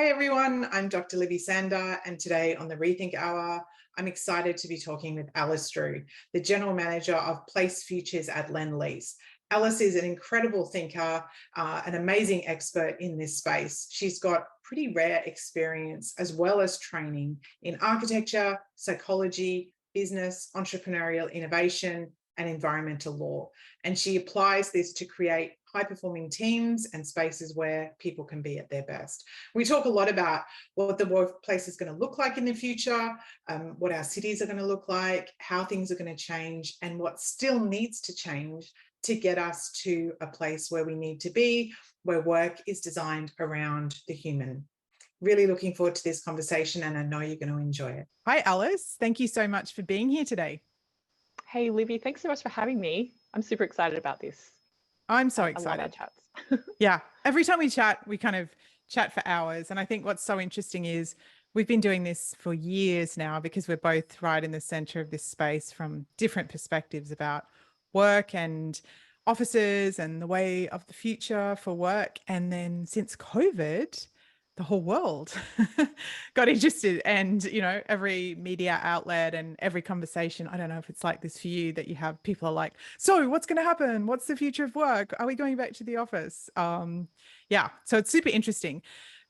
Hi everyone, I'm Dr. Libby Sander, and today on the Rethink Hour, I'm excited to be talking with Alice Drew, the General Manager of Place Futures at Lendlease. Alice is an incredible thinker, an amazing expert in this space. She's got pretty rare experience as well as training in architecture, psychology, business, entrepreneurial innovation, and environmental law. And she applies this to create high-performing teams and spaces where people can be at their best. We talk a lot about what the workplace is going to look like in the future, what our cities are going to look like, how things are going to change, and what still needs to change to get us to a place where we need to be, where work is designed around the human. Really looking forward to this conversation, and I know you're going to enjoy it. Hi, Alice. Thank you so much for being here today. Hey, Libby, thanks so much for having me. I'm super excited about this. I'm so excited. I love our chats. Yeah. Every time we chat, we kind of chat for hours. And I think what's so interesting is we've been doing this for years now because we're both right in the center of this space from different perspectives about work and offices and the way of the future for work. And then since COVID, the whole world got interested, and every media outlet and every conversation, I don't know if it's like this for you, that you have people are like, so what's going to happen? What's the future of work? Are we going back to the office? Yeah, so it's super interesting.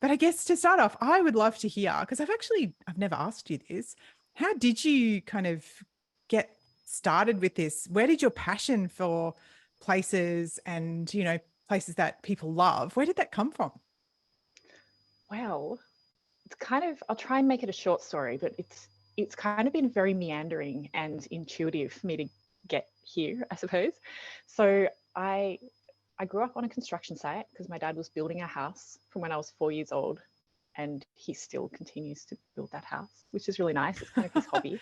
But I guess to start off, I would love to hear, because I've never asked you this, how did you kind of get started with this? Where did your passion for places and places that people love, where did that come from? Well, it's kind of, I'll try and make it a short story, but it's kind of been very meandering and intuitive for me to get here, I suppose. So I grew up on a construction site because my dad was building a house from when I was 4 years old, and he still continues to build that house, which is really nice. It's kind of his hobby.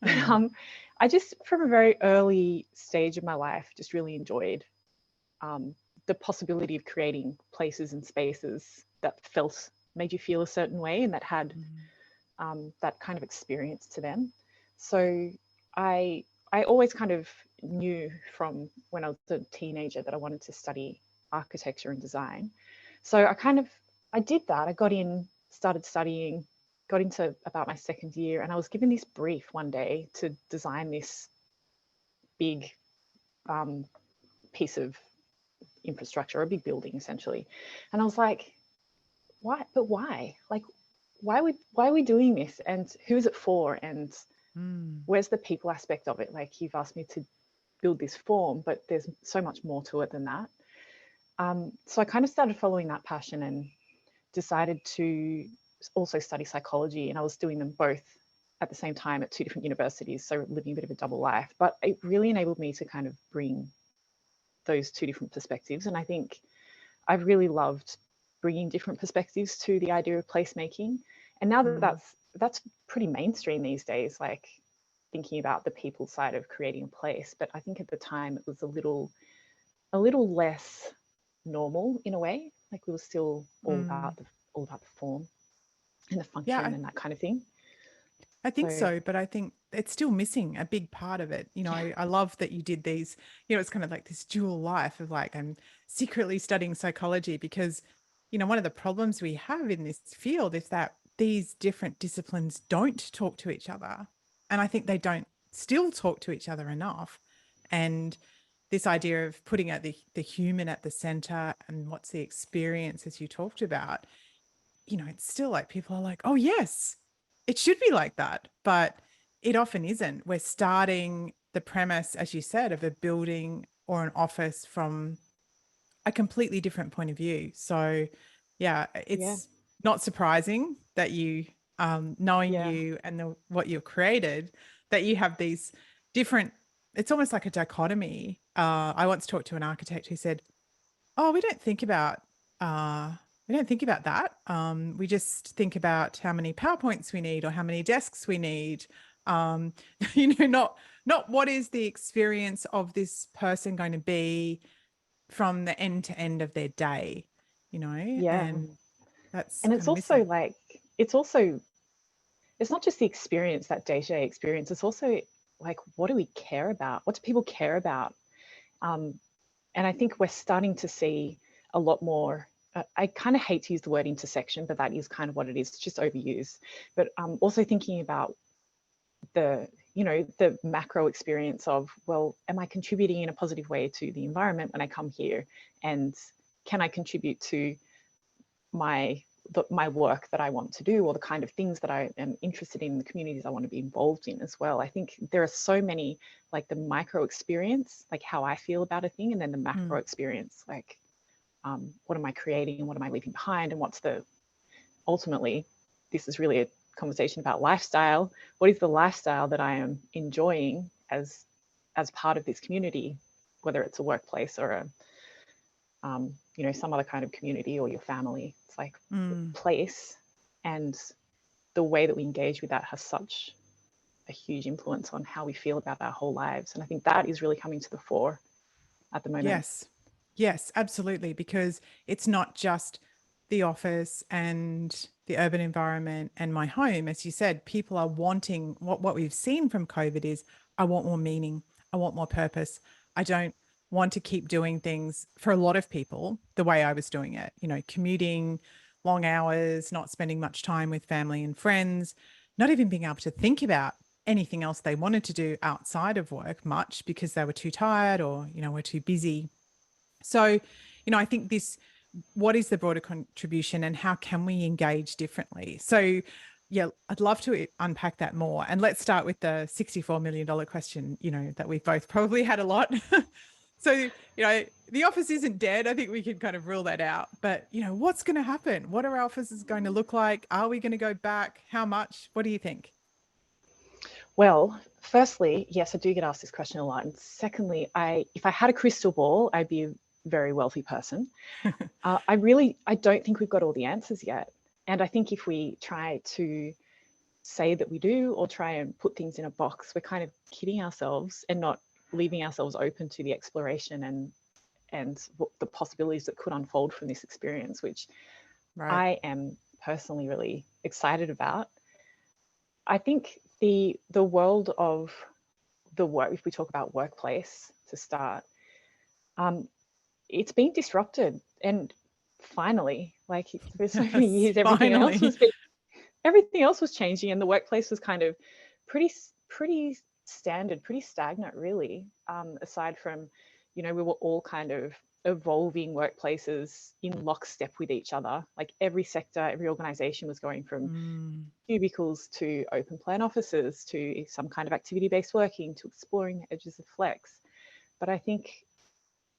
But I just, from a very early stage of my life, just really enjoyed the possibility of creating places and spaces that made you feel a certain way and that had that kind of experience to them. So I always kind of knew from when I was a teenager that I wanted to study architecture and design. So I did that. I started studying, got into about my second year, and I was given this brief one day to design this big piece of infrastructure, a big building essentially. And I was like, why? But why? Like, why are we doing this? And who is it for? And where's the people aspect of it? Like, you've asked me to build this form, but there's so much more to it than that. So I kind of started following that passion and decided to also study psychology. And I was doing them both at the same time at two different universities, so living a bit of a double life. But it really enabled me to kind of bring those two different perspectives. And I think I've really loved bringing different perspectives to the idea of placemaking. And now that that's pretty mainstream these days, like thinking about the people side of creating a place. But I think at the time it was a little less normal in a way. Like, we were still all about the form and the function and that kind of thing. I think so, but I think it's still missing a big part of it. I love that you did these, it's kind of like this dual life of like, I'm secretly studying psychology because, one of the problems we have in this field is that these different disciplines don't talk to each other. And I think they don't still talk to each other enough. And this idea of putting the human at the center and what's the experience, as you talked about, it's still like people are like, oh, yes, it should be like that. But it often isn't. We're starting the premise, as you said, of a building or an office from a completely different point of view. So yeah, it's not surprising that you, knowing you and what you've created, that you have these different, it's almost like a dichotomy. I once talked to an architect who said, oh, we don't think about that. We just think about how many PowerPoints we need or how many desks we need. Not what is the experience of this person going to be from the end to end of their day, and that's, and it's also missing. Like, it's not just the experience, that day-to-day experience. It's also like, what do we care about? What do people care about? And I think we're starting to see a lot more I kind of hate to use the word intersection, but that is kind of what it is. It's just overused. But also thinking about the, you know, the macro experience of, well, am I contributing in a positive way to the environment when I come here? And can I contribute to my work that I want to do, or the kind of things that I am interested in, the communities I want to be involved in as well? I think there are so many, like the micro experience, like how I feel about a thing, and then the macro experience, like what am I creating and what am I leaving behind, and what's the, ultimately, this is really a conversation about lifestyle. What is the lifestyle that I am enjoying as part of this community, whether it's a workplace or a you know, some other kind of community, or your family? It's like place, and the way that we engage with that has such a huge influence on how we feel about our whole lives. And I think that is really coming to the fore at the moment. Yes, absolutely. Because it's not just the office and the urban environment and my home. As you said, people are wanting, what we've seen from COVID is, I want more meaning. I want more purpose. I don't want to keep doing things, for a lot of people, the way I was doing it, you know, commuting, long hours, not spending much time with family and friends, not even being able to think about anything else they wanted to do outside of work much, because they were too tired or, you know, were too busy. So, you know, I think what is the broader contribution and how can we engage differently? So, yeah, I'd love to unpack that more. And let's start with the $64 million question, you know, that we've both probably had a lot. So, you know, the office isn't dead. I think we can kind of rule that out. But, you know, what's going to happen? What are our offices going to look like? Are we going to go back? How much? What do you think? Well, firstly, yes, I do get asked this question a lot. And secondly, if I had a crystal ball, I'd be a very wealthy person. I don't think we've got all the answers yet. And I think if we try to say that we do, or try and put things in a box, we're kind of kidding ourselves and not leaving ourselves open to the exploration and what the possibilities that could unfold from this experience, which I am personally really excited about. I think the world of the work, if we talk about workplace to start, it's been disrupted. And finally, like for so many years, everything else was changing, and the workplace was kind of pretty standard, pretty stagnant, really. Aside from, you know, we were all kind of evolving workplaces in lockstep with each other. Like every sector, every organization was going from cubicles to open plan offices to some kind of activity-based working to exploring the edges of flex. But I think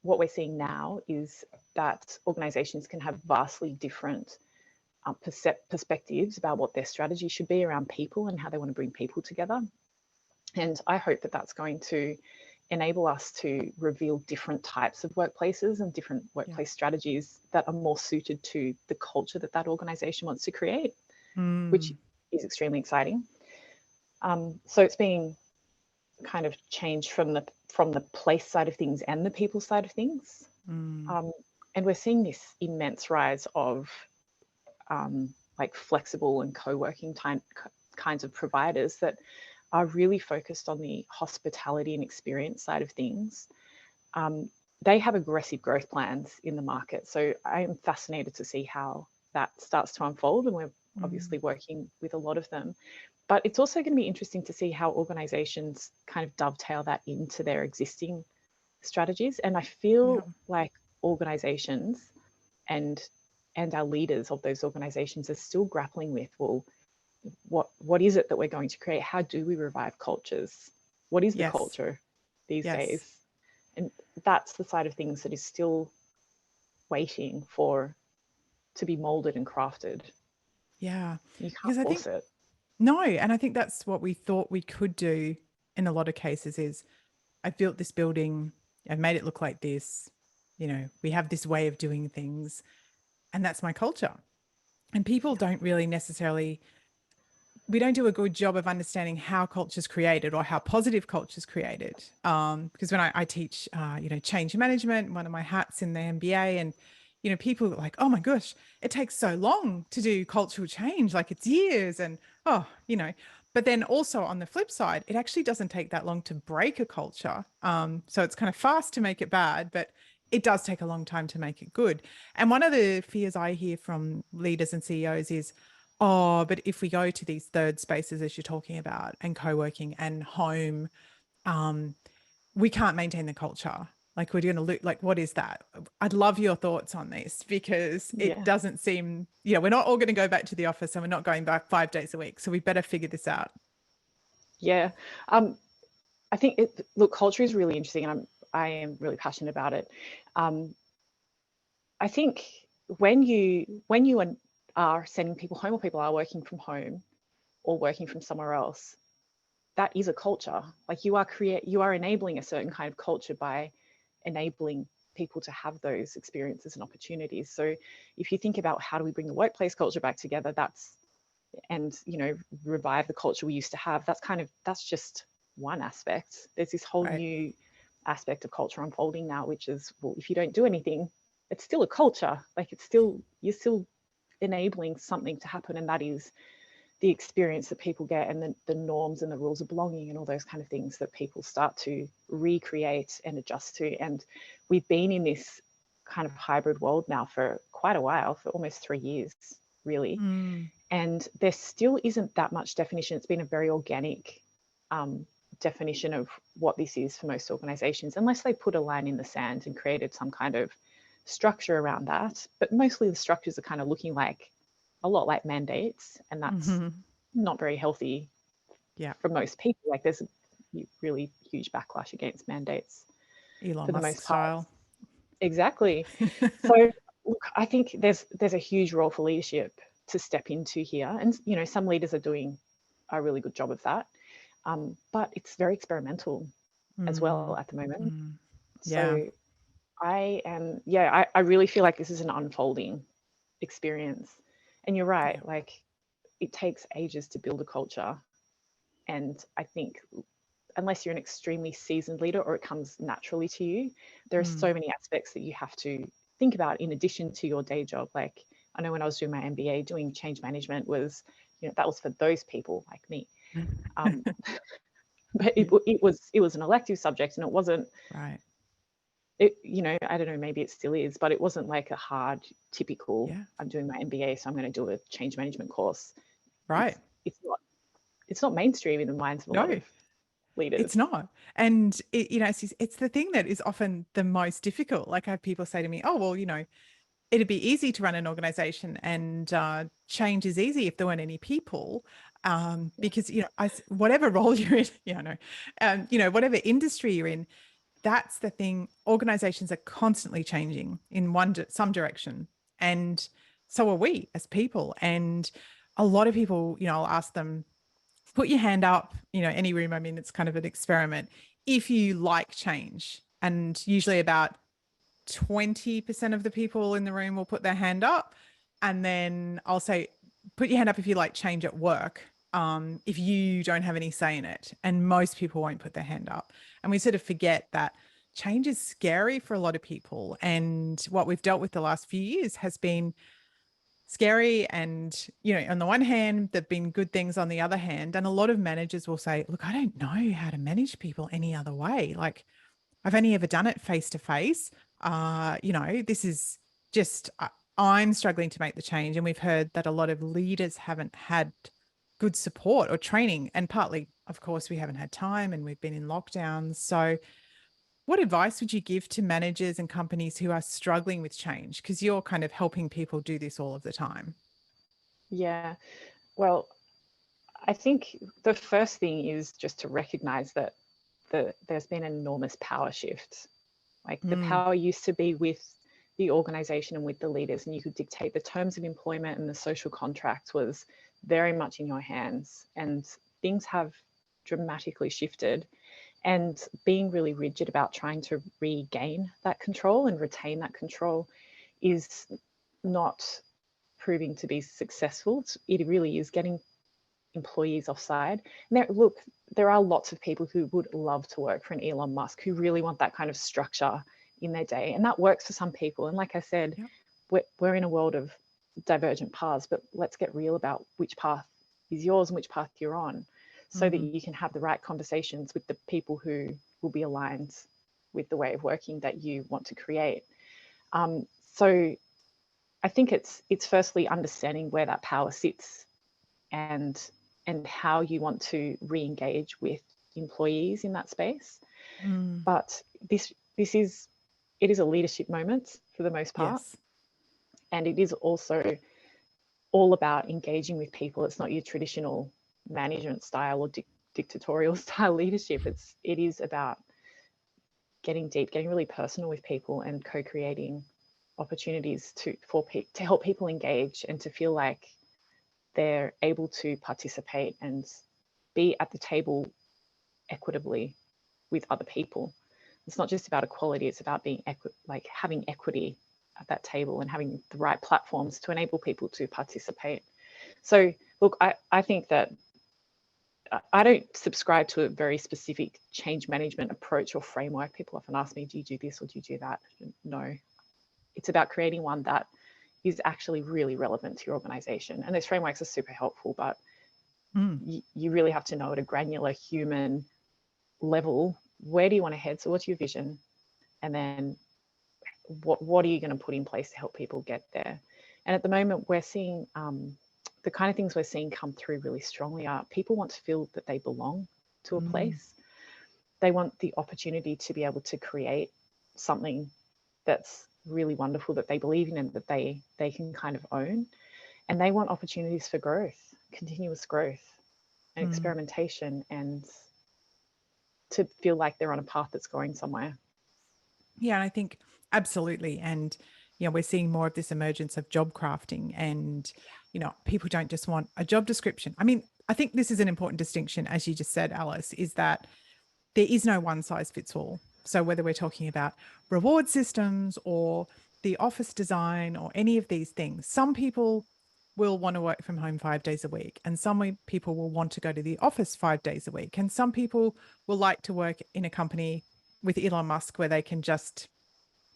what we're seeing now is that organizations can have vastly different perspectives about what their strategy should be around people and how they want to bring people together. And I hope that that's going to enable us to reveal different types of workplaces and different workplace strategies that are more suited to the culture that organization wants to create, which is extremely exciting. So it's being kind of changed from the place side of things and the people side of things. And we're seeing this immense rise of like flexible and co-working kinds of providers that are really focused on the hospitality and experience side of things. They have aggressive growth plans in the market. So I am fascinated to see how that starts to unfold. And we're obviously working with a lot of them. But it's also going to be interesting to see how organizations kind of dovetail that into their existing strategies. And I feel like organizations and our leaders of those organizations are still grappling with, well, what is it that we're going to create? How do we revive cultures? What is the culture these days? And that's the side of things that is still waiting to be molded and crafted. Yeah. You can't force it. No, and I think that's what we thought we could do in a lot of cases is, I've built this building, I've made it look like this, you know, we have this way of doing things, and that's my culture. And people don't really necessarily, we don't do a good job of understanding how culture's created or how positive culture's created. Because when I teach, you know, change management, one of my hats in the MBA, and, you know, people are like, oh my gosh, it takes so long to do cultural change, like it's years. And, oh, you know, but then also on the flip side, it actually doesn't take that long to break a culture. So it's kind of fast to make it bad, but it does take a long time to make it good. And one of the fears I hear from leaders and CEOs is, oh, but if we go to these third spaces, as you're talking about, and co-working and home, we can't maintain the culture. Like, we're going to look like, what is that? I'd love your thoughts on this, because it doesn't seem, we're not all going to go back to the office, and we're not going back 5 days a week. So we better figure this out. Yeah. I think look, culture is really interesting, and I am really passionate about it. I think when you are sending people home, or people are working from home or working from somewhere else, that is a culture. Like, you are enabling a certain kind of culture by enabling people to have those experiences and opportunities. So if you think about how do we bring the workplace culture back together, and revive the culture we used to have, that's just one aspect. There's this whole new aspect of culture unfolding now, which is, well, if you don't do anything, it's still a culture. Like, you're still enabling something to happen, and that is the experience that people get, and the norms and the rules of belonging and all those kind of things that people start to recreate and adjust to. And we've been in this kind of hybrid world now for quite a while, for almost 3 years, really. And there still isn't that much definition. It's been a very organic definition of what this is for most organizations, unless they put a line in the sand and created some kind of structure around that. But mostly the structures are kind of looking like a lot like mandates, and that's not very healthy for most people. Like, there's a really huge backlash against mandates Elon for the Musk most part. style. Exactly. So look, I think there's a huge role for leadership to step into here, and some leaders are doing a really good job of that, but it's very experimental as well at the moment. So I really feel like this is an unfolding experience. And you're right, like, it takes ages to build a culture. And I think unless you're an extremely seasoned leader, or it comes naturally to you, there are so many aspects that you have to think about in addition to your day job. Like, I know when I was doing my MBA, doing change management was, that was for those people like me. But it was an elective subject, and it wasn't I don't know, maybe it still is, but it wasn't like a hard typical, I'm doing my MBA, so I'm going to do a change management course. It's not mainstream in the minds of a lot of leaders. It's not. And it's the thing that is often the most difficult. Like, I have people say to me, oh, well, it'd be easy to run an organization, and change is easy if there weren't any people. Because, whatever role you're in, whatever industry you're in, that's the thing. Organizations are constantly changing in some direction. And so are we as people. And a lot of people, I'll ask them, put your hand up, any room. I mean, it's kind of an experiment. If you like change, and usually about 20% of the people in the room will put their hand up. And then I'll say, put your hand up if you like change at work, if you don't have any say in it. And most people won't put their hand up. And we sort of forget that change is scary for a lot of people. And what we've dealt with the last few years has been scary. And, on the one hand, there've been good things on the other hand. And a lot of managers will say, look, I don't know how to manage people any other way. Like, I've only ever done it face to face. This is just, I'm struggling to make the change. And we've heard that a lot of leaders haven't had good support or training. And partly, of course, we haven't had time, and we've been in lockdowns. So what advice would you give to managers and companies who are struggling with change? Because you're kind of helping people do this all of the time. Yeah. Well, I think the first thing is just to recognize that there's been an enormous power shift. Like, the power used to be with the organization and with the leaders, and you could dictate the terms of employment, and the social contract was very much in your hands. And things have dramatically shifted. And being really rigid about trying to regain that control and retain that control is not proving to be successful. It really is getting employees offside. Now, look, there are lots of people who would love to work for an Elon Musk, who really want that kind of structure in their day. And that works for some people. And like I said, we're in a world of divergent paths, but let's get real about which path is yours and which path you're on, so that you can have the right conversations with the people who will be aligned with the way of working that you want to create. So I think it's firstly understanding where that power sits and how you want to re-engage with employees in that space. But it is a leadership moment for the most part. Yes. And it is also all about engaging with people. It's not your traditional management style or dictatorial style leadership. It is about getting deep, getting really personal with people and co-creating opportunities to help people engage and to feel like they're able to participate and be at the table equitably with other people. It's not just about equality, it's about being having equity at that table and having the right platforms to enable people to participate. So look, I think that I don't subscribe to a very specific change management approach or framework. People often ask me, do you do this or do you do that? No, it's about creating one that is actually really relevant to your organization. And those frameworks are super helpful, but you really have to know at a granular human level, where do you want to head? So what's your vision? And then what are you going to put in place to help people get there? And at the moment, we're seeing the kind of things we're seeing come through really strongly are people want to feel that they belong to a place. They want the opportunity to be able to create something that's really wonderful, that they believe in and that they can kind of own. And they want opportunities for growth, continuous growth and experimentation, and to feel like they're on a path that's going somewhere. Yeah, and I think absolutely. And, we're seeing more of this emergence of job crafting, and, people don't just want a job description. I mean, I think this is an important distinction, as you just said, Alice, is that there is no one size fits all. So whether we're talking about reward systems or the office design or any of these things, some people will want to work from home 5 days a week, and some people will want to go to the office 5 days a week, and some people will like to work in a company with Elon Musk where they can just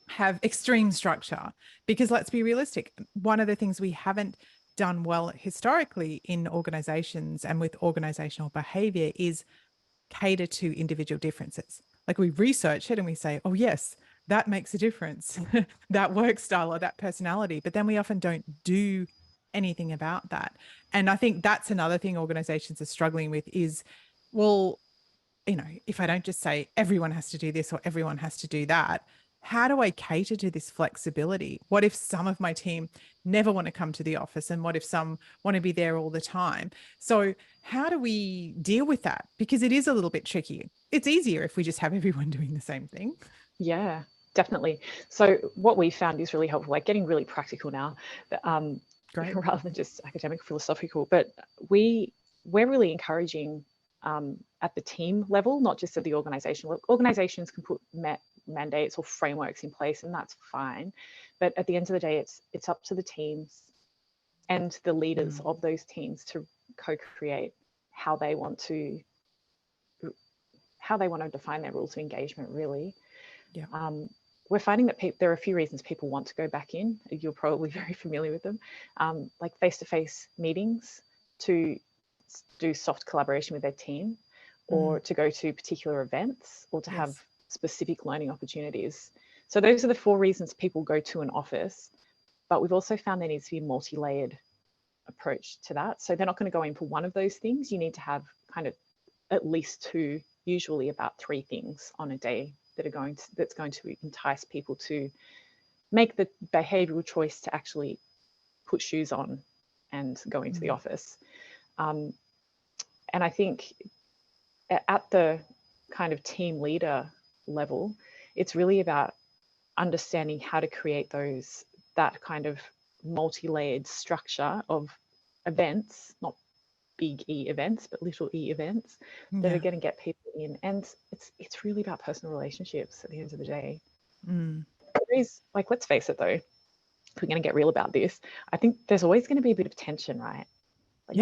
have extreme structure. Because let's be realistic, one of the things we haven't done well historically in organizations and with organizational behavior is cater to individual differences. Like, we research it and we say, oh yes, that makes a difference, that work style or that personality, but then we often don't do anything about that. And I think that's another thing organizations are struggling with is, well, if I don't just say everyone has to do this or everyone has to do that, how do I cater to this flexibility? What if some of my team never want to come to the office? And what if some want to be there all the time? So how do we deal with that? Because it is a little bit tricky. It's easier if we just have everyone doing the same thing. Yeah, definitely. So what we found is really helpful, like getting really practical now, Great. rather than just academic, philosophical, but we're really encouraging at the team level, not just at the organization level. Organizations can put mandates or frameworks in place, and that's fine. But at the end of the day, it's up to the teams and the leaders of those teams to co-create how they want to define their rules of engagement, really. Yeah. We're finding that there are a few reasons people want to go back in. You're probably very familiar with them, like face-to-face meetings, to do soft collaboration with their team, or to go to particular events, or to have specific learning opportunities. So those are the 4 reasons people go to an office. But we've also found there needs to be a multi-layered approach to that. So they're not going to go in for one of those things. You need to have kind of at least 2, usually about 3 things on a day that's going to entice people to make the behavioral choice to actually put shoes on and go into the office. And I think at the kind of team leader level, it's really about understanding how to create that kind of multi-layered structure of events, not big E events, but little E events that are going to get people in. And it's really about personal relationships at the end of the day. There is, like, let's face it though, if we're going to get real about this, I think there's always going to be a bit of tension, right? Like,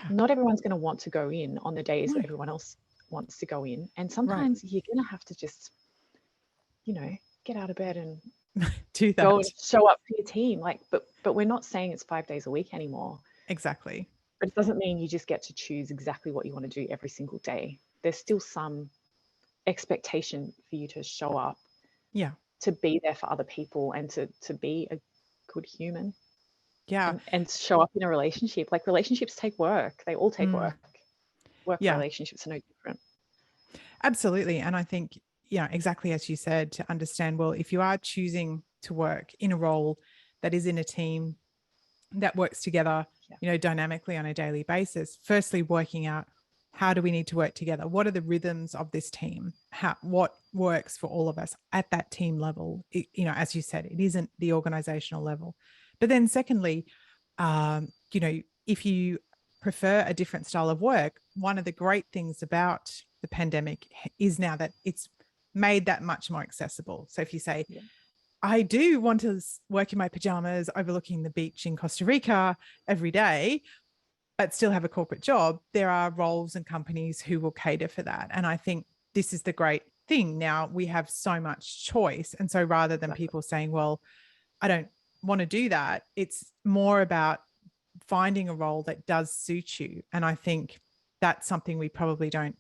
not everyone's going to want to go in on the days that everyone else wants to go in. And sometimes you're going to have to just, get out of bed and do that. Go and show up for your team. Like, but we're not saying it's 5 days a week anymore. Exactly. But it doesn't mean you just get to choose exactly what you want to do every single day. There's still some expectation for you to show up, Yeah. to be there for other people, and to be a good human. Yeah. And show up in a relationship. Like, relationships take work. They all take work. Work Yeah. relationships are no different. Absolutely. And I think, exactly as you said, to understand, well, if you are choosing to work in a role that is in a team that works together, dynamically on a daily basis, firstly, working out, how do we need to work together? What are the rhythms of this team? What works for all of us at that team level? As you said, it isn't the organizational level. But then secondly, if you prefer a different style of work, one of the great things about the pandemic is now that it's made that much more accessible. So if you say, I do want to work in my pajamas overlooking the beach in Costa Rica every day, but still have a corporate job, there are roles and companies who will cater for that. And I think this is the great thing. Now we have so much choice. And so rather than people saying, well, I don't want to do that, it's more about finding a role that does suit you. And I think that's something we probably don't,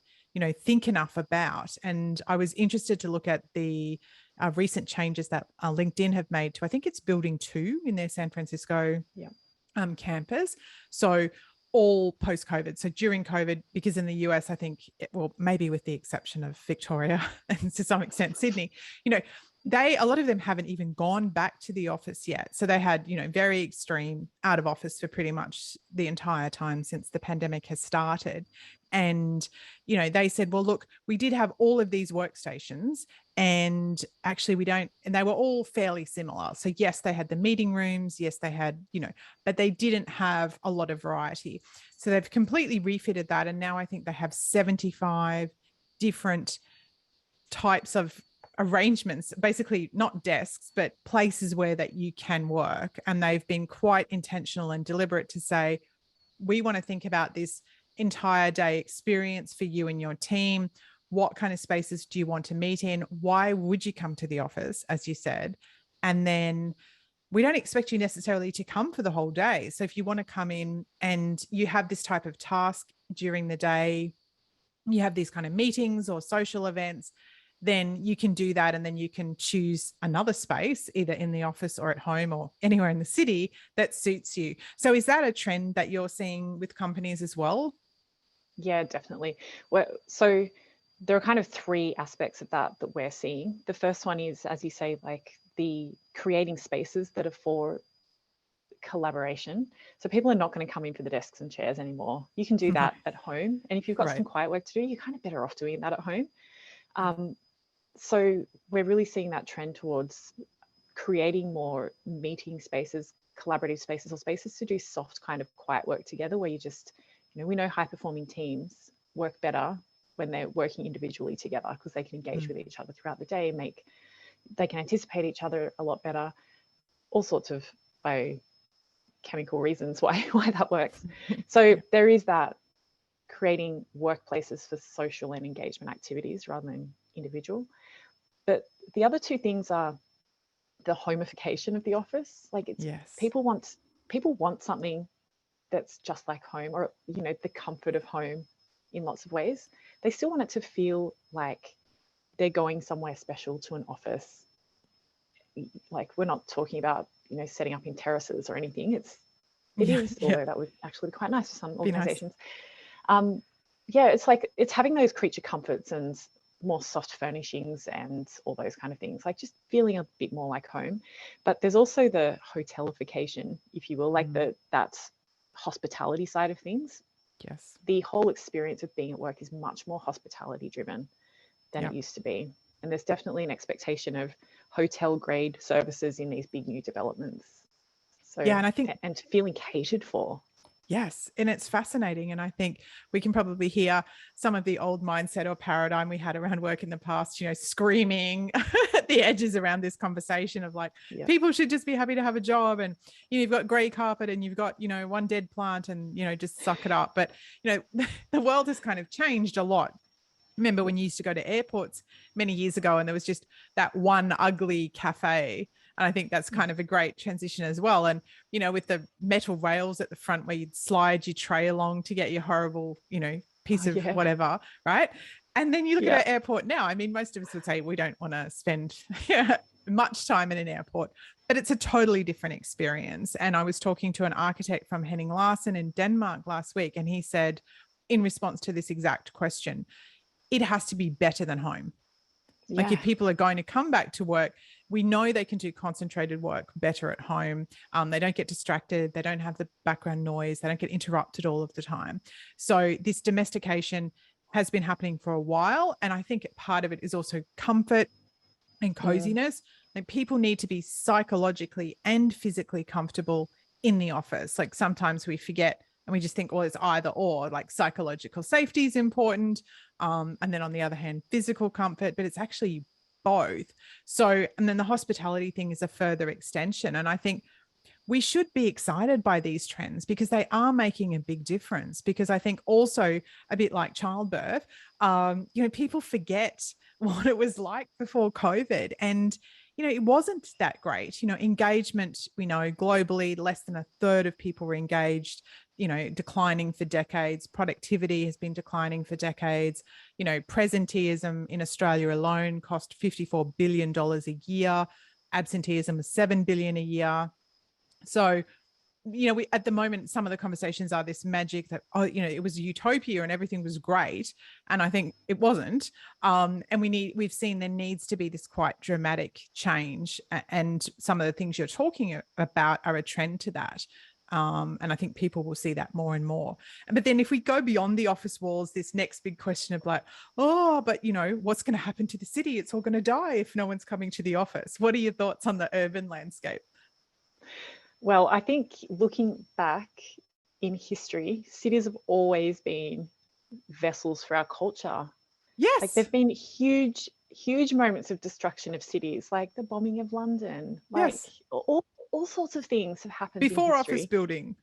think enough about. And I was interested to look at the recent changes that LinkedIn have made to, I think it's building 2 in their San Francisco campus. So all post-COVID. So during COVID, because in the US, I think, maybe with the exception of Victoria and to some extent Sydney, a lot of them haven't even gone back to the office yet. So they had, very extreme out of office for pretty much the entire time since the pandemic has started. And, they said, well, look, we did have all of these workstations and actually we don't, and they were all fairly similar. So yes, they had the meeting rooms. Yes, they had, but they didn't have a lot of variety. So they've completely refitted that. And now I think they have 75 different types of arrangements, basically not desks, but places where that you can work. And they've been quite intentional and deliberate to say, we want to think about this entire day experience for you and your team. What kind of spaces do you want to meet in? Why would you come to the office, as you said? And then we don't expect you necessarily to come for the whole day. So if you want to come in and you have this type of task during the day, you have these kind of meetings or social events, then you can do that. And then you can choose another space, either in the office or at home or anywhere in the city that suits you. So is that a trend that you're seeing with companies as well? Yeah, definitely. Well, so there are kind of 3 aspects of that we're seeing. The first one is, as you say, like the creating spaces that are for collaboration. So people are not going to come in for the desks and chairs anymore. You can do that at home. And if you've got some quiet work to do, you're kind of better off doing that at home. So we're really seeing that trend towards creating more meeting spaces, collaborative spaces, or spaces to do soft kind of quiet work together, where you just, we know high performing teams work better when they're working individually together, because they can engage with each other throughout the day, they can anticipate each other a lot better, all sorts of biochemical reasons why that works. So there is that, creating workplaces for social and engagement activities rather than individual. But the other 2 things are the homification of the office. Like, it's people want something that's just like home, or the comfort of home in lots of ways. They still want it to feel like they're going somewhere special to an office. Like, we're not talking about setting up in terraces or anything. It is, although that would actually be quite nice for some organizations. Nice. It's like, it's having those creature comforts and more soft furnishings and all those kind of things, like just feeling a bit more like home. But there's also the hotelification, if you will, like that hospitality side of things. Yes. The whole experience of being at work is much more hospitality driven than it used to be. And there's definitely an expectation of hotel grade services in these big new developments. So, and I think, and feeling catered for. Yes. And it's fascinating. And I think we can probably hear some of the old mindset or paradigm we had around work in the past, screaming at the edges around this conversation of like, people should just be happy to have a job. And, you've got grey carpet and you've got, one dead plant and, just suck it up. But, the world has kind of changed a lot. Remember when you used to go to airports many years ago and there was just that one ugly cafe. And I think that's kind of a great transition as well. And, with the metal rails at the front where you'd slide your tray along to get your horrible, piece of whatever, right? And then you look Yeah. at our airport now. I mean, most of us would say we don't want to spend much time in an airport, but it's a totally different experience. And I was talking to an architect from Henning Larsen in Denmark last week, and he said, in response to this exact question, it has to be better than home. Like if people are going to come back to work, we know they can do concentrated work better at home. They don't get distracted. They don't have the background noise. They don't get interrupted all of the time. So this domestication has been happening for a while. And I think part of it is also comfort and coziness. And people need to be psychologically and physically comfortable in the office. Like sometimes we forget and we just think, well, it's either or, like psychological safety is important. And then on the other hand, physical comfort, but it's actually both. So, and then the hospitality thing is a further extension. And I think we should be excited by these trends because they are making a big difference. Because I think also a bit like childbirth, people forget what it was like before COVID. And, it wasn't that great. Engagement, we know globally, less than a third of people were engaged, declining for decades. Productivity has been declining for decades. Presenteeism in Australia alone cost $54 billion a year. Absenteeism was $7 billion a year. So, we at the moment, some of the conversations are this magic that, it was a utopia and everything was great. And I think it wasn't. And we've seen there needs to be this quite dramatic change. And some of the things you're talking about are a trend to that. And I think people will see that more and more. But then if we go beyond the office walls, this next big question of like, but what's going to happen to the city? It's all going to die if no one's coming to the office. What are your thoughts on the urban landscape? Well, I think looking back in history, cities have always been vessels for our culture. Yes. Like there've been huge moments of destruction of cities, like the bombing of London. Like all sorts of things have happened before in history. Office building.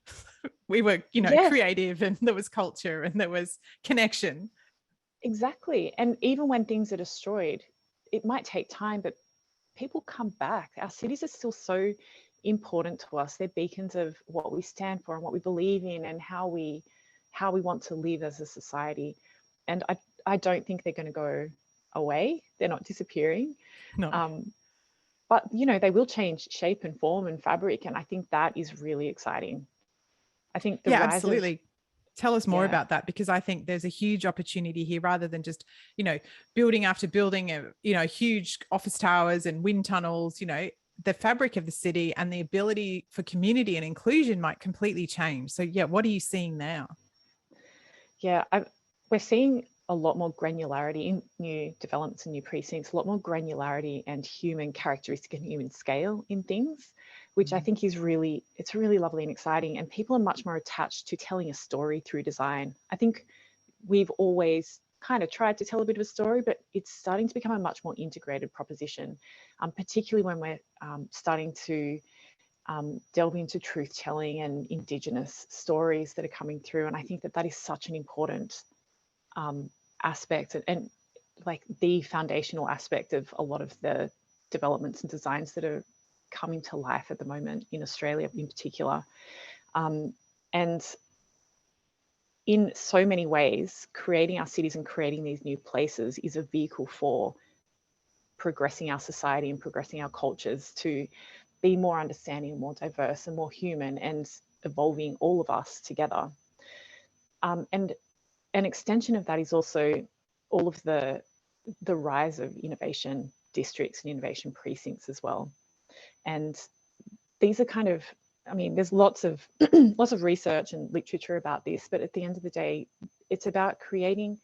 We were, creative, and there was culture and there was connection. Exactly. And even when things are destroyed, it might take time, but people come back. Our cities are still so important to us. They're beacons of what we stand for and what we believe in and how we want to live as a society. And I don't think they're going to go away. They're not disappearing. No. But they will change shape and form and fabric, and I think that is really exciting. I think the rise absolutely. Tell us more about that, because I think there's a huge opportunity here, rather than just, building after building, huge office towers and wind tunnels. The fabric of the city and the ability for community and inclusion might completely change. So what are you seeing now? We're seeing a lot more granularity in new developments and new precincts, a lot more granularity and human characteristic and human scale in things, which I think is really lovely and exciting. And people are much more attached to telling a story through design. I think we've always kind of tried to tell a bit of a story, but it's starting to become a much more integrated proposition, particularly when we're starting to delve into truth telling and Indigenous stories that are coming through. And I think that is such an important aspect and like the foundational aspect of a lot of the developments and designs that are coming to life at the moment in Australia in particular. And in so many ways, creating our cities and creating these new places is a vehicle for progressing our society and progressing our cultures to be more understanding and more diverse and more human and evolving all of us together. And an extension of that is also all of the rise of innovation districts and innovation precincts as well. And these are kind of, there's lots of research and literature about this, but at the end of the day, it's about creating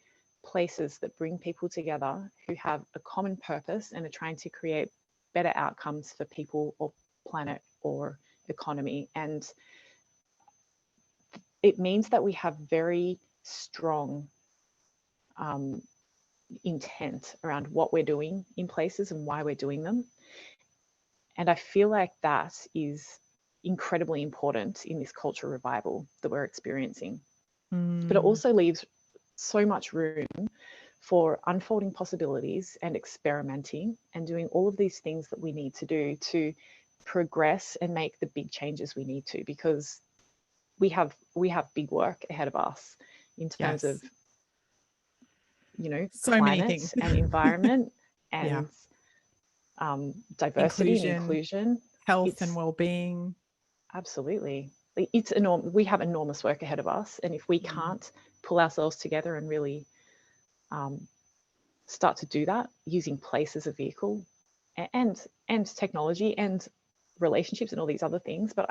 places that bring people together who have a common purpose and are trying to create better outcomes for people or planet or economy. And it means that we have very strong intent around what we're doing in places and why we're doing them. And I feel like that is incredibly important in this cultural revival that we're experiencing. But it also leaves so much room for unfolding possibilities and experimenting and doing all of these things that we need to do to progress and make the big changes we need to, because we have big work ahead of us in terms of you know, So many climate things. and environment Yeah. and diversity and inclusion. Health and It's well-being. absolutely, it's enormous. We have enormous work ahead of us. And if we can't pull ourselves together and really start to do that using place as a vehicle and technology and relationships and all these other things, but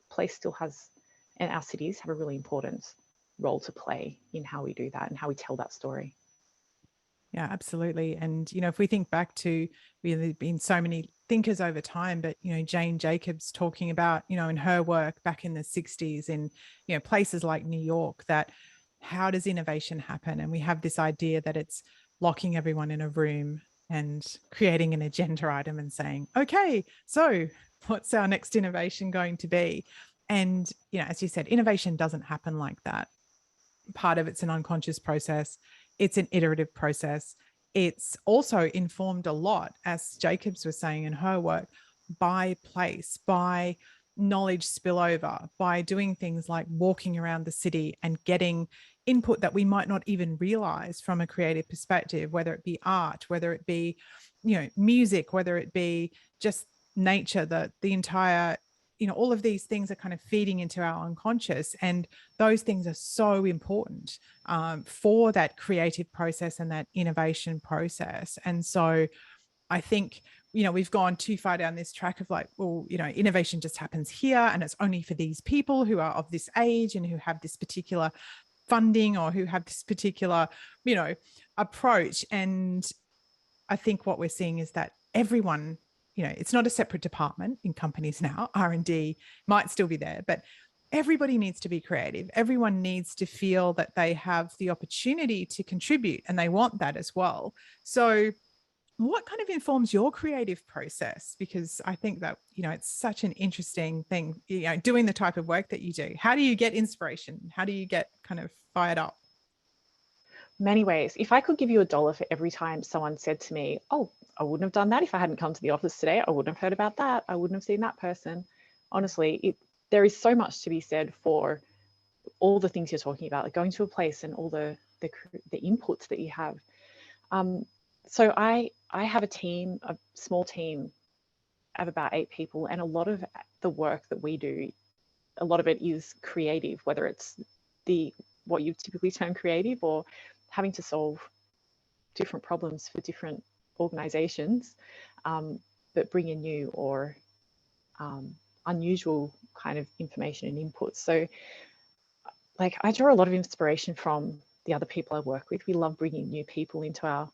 place still has, and our cities have a really important role to play in how we do that and how we tell that story. Yeah, absolutely. And, you know, if we think back to, there've been so many thinkers over time, but, you know, Jane Jacobs talking about, you know, in her work back in the 60s in, you know, places like New York, that how does innovation happen? And we have this idea that it's locking everyone in a room and creating an agenda item and saying, okay, so what's our next innovation going to be? And, you know, as you said, innovation doesn't happen like that. Part of it's an unconscious process. It's an iterative process. It's also informed a lot, as Jacobs was saying in her work, by place, by knowledge spillover, by doing things like walking around the city and getting input that we might not even realize from a creative perspective, whether it be art, whether it be, you know, music, whether it be just nature, the entire, you know, all of these things are kind of feeding into our unconscious, and those things are so important for that creative process and that innovation process. And so I think, you know, we've gone too far down this track of like, well, you know, innovation just happens here and it's only for these people who are of this age and who have this particular funding or who have this particular, you know, approach. And I think what we're seeing is that everyone, you know, it's not a separate department in companies now. R&D might still be there, but everybody needs to be creative. Everyone needs to feel that they have the opportunity to contribute, and they want that as well. So what kind of informs your creative process? Because I think that, you know, it's such an interesting thing, you know, doing the type of work that you do. How do you get inspiration? How do you get kind of fired up? Many ways. If I could give you $1 for every time someone said to me, oh, I wouldn't have done that if I hadn't come to the office today. I wouldn't have heard about that. I wouldn't have seen that person. Honestly, there is so much to be said for all the things you're talking about, like going to a place and all the inputs that you have. So I have a team, a small team of about 8 people, and a lot of the work that we do, a lot of it is creative, whether it's what you typically term creative or having to solve different problems for different organizations, but bring in new or unusual kind of information and inputs. So like I draw a lot of inspiration from the other people I work with. We love bringing new people into our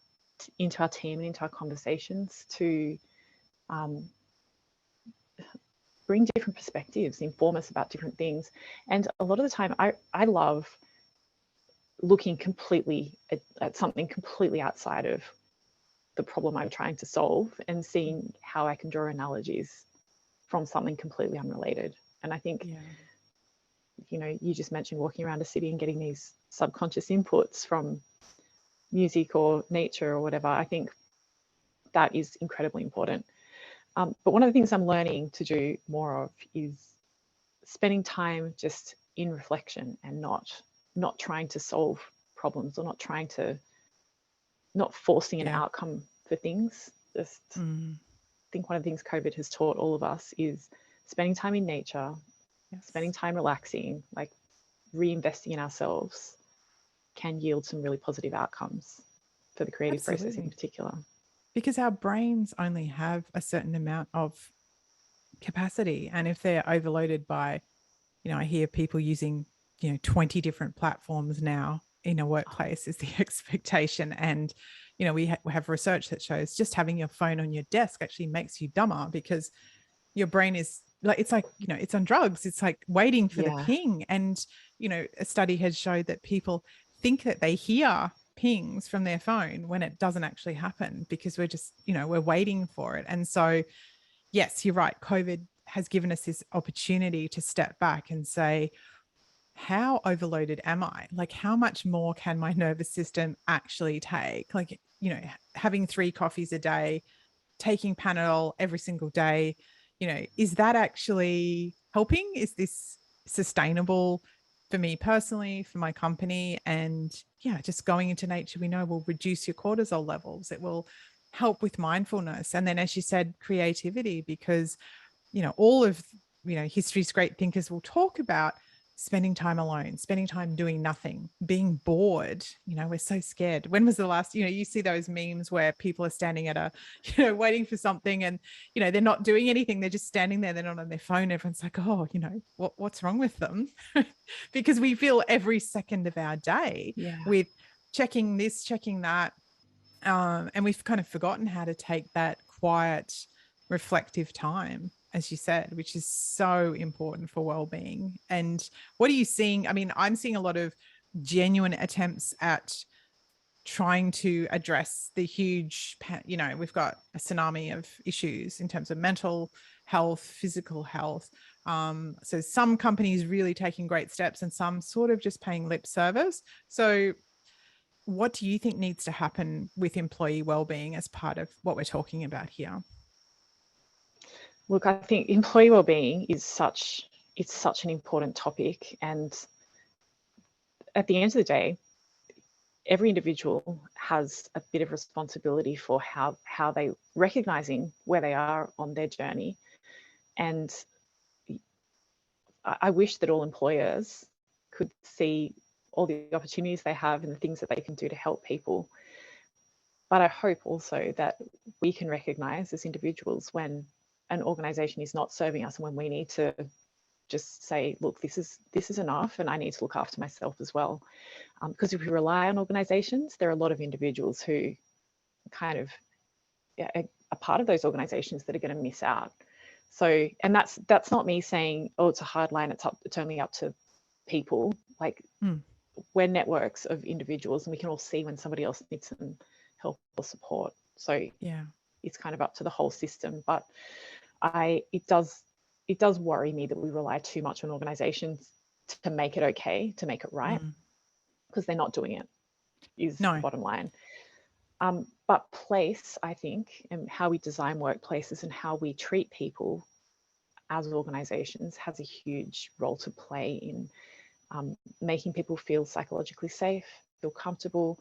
team and into our conversations to bring different perspectives, inform us about different things. And a lot of the time I love looking completely at something completely outside of the problem I'm trying to solve and seeing how I can draw analogies from something completely unrelated. And I think, you know, you just mentioned walking around a city and getting these subconscious inputs from music or nature or whatever. I think that is incredibly important. But one of the things I'm learning to do more of is spending time just in reflection and not trying to solve problems or not forcing an outcome for things. Just I think one of the things COVID has taught all of us is spending time in nature, spending time relaxing, like reinvesting in ourselves can yield some really positive outcomes for the creative process in particular. Because our brains only have a certain amount of capacity. And if they're overloaded by, you know, I hear people using, you know, 20 different platforms now in a workplace is the expectation. And, you know, we have research that shows just having your phone on your desk actually makes you dumber, because your brain is like, it's like, you know, it's on drugs. It's like waiting for the ping. And, you know, a study has showed that people think that they hear pings from their phone when it doesn't actually happen, because we're just, you know, we're waiting for it. And so, yes, you're right. COVID has given us this opportunity to step back and say, how overloaded am I? Like, how much more can my nervous system actually take? Like, you know, having 3 coffees a day, taking Panadol every single day, you know, is that actually helping? Is this sustainable for me personally, for my company? And, just going into nature, we know will reduce your cortisol levels. It will help with mindfulness. And then, as you said, creativity, because, all of, history's great thinkers will talk about spending time alone, spending time doing nothing, being bored. We're so scared. When was the last, you see those memes where people are standing at a, waiting for something, and, they're not doing anything. They're just standing there. They're not on their phone. Everyone's like, oh, what's wrong with them? Because we fill every second of our day with checking this, checking that. And we've kind of forgotten how to take that quiet, reflective time, as you said, which is so important for well-being. And what are you seeing? I mean, I'm seeing a lot of genuine attempts at trying to address the huge, we've got a tsunami of issues in terms of mental health, physical health. So some companies really taking great steps and some sort of just paying lip service. So what do you think needs to happen with employee well-being as part of what we're talking about here? Look, I think employee well-being is such an important topic, and at the end of the day, every individual has a bit of responsibility for how they recognizing where they are on their journey. And I wish that all employers could see all the opportunities they have and the things that they can do to help people. But I hope also that we can recognize as individuals when an organization is not serving us, and when we need to just say, look, this is enough, and I need to look after myself as well. Because if we rely on organizations, there are a lot of individuals who kind of are part of those organizations that are going to miss out. So, and that's not me saying, oh, it's a hard line, it's only up to people. Like, we're networks of individuals, and we can all see when somebody else needs some help or support. So it's kind of up to the whole system. But it does worry me that we rely too much on organizations to make it okay, to make it right, because they're not doing it, is the bottom line. But place, I think, and how we design workplaces and how we treat people as organizations has a huge role to play in making people feel psychologically safe, feel comfortable.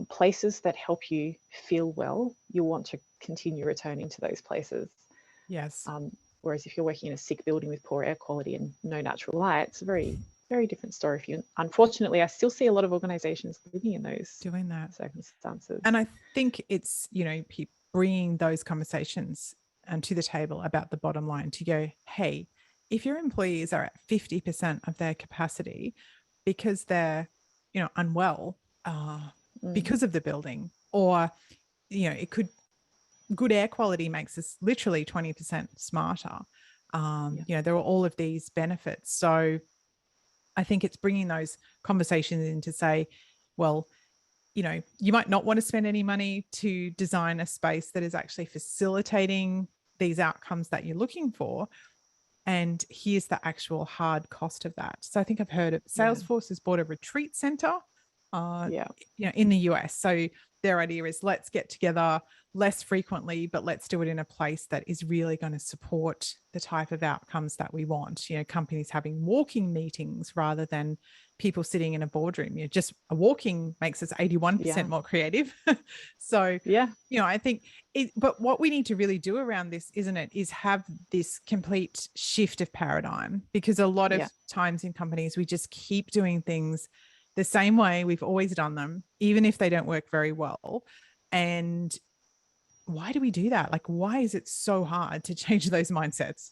Places that help you feel well, you'll want to continue returning to those places. Yes. Whereas if you're working in a sick building with poor air quality and no natural light, it's a very, very different story for you. Unfortunately, I still see a lot of organizations living in those doing that circumstances. And I think it's, bringing those conversations to the table about the bottom line to go, hey, if your employees are at 50% of their capacity because they're, unwell because of the building, or, it could, good air quality makes us literally 20% smarter. There are all of these benefits. So I think it's bringing those conversations in to say, well, you might not want to spend any money to design a space that is actually facilitating these outcomes that you're looking for. And here's the actual hard cost of that. So I think I've heard it. Salesforce has bought a retreat center in the US. So their idea is, let's get together less frequently, but let's do it in a place that is really going to support the type of outcomes that we want. Companies having walking meetings rather than people sitting in a boardroom. Just a walking makes us 81% more creative. So, I think but what we need to really do around this, isn't it, is have this complete shift of paradigm, because a lot of times in companies, we just keep doing things the same way we've always done them, even if they don't work very well. And why do we do that? Like, why is it so hard to change those mindsets?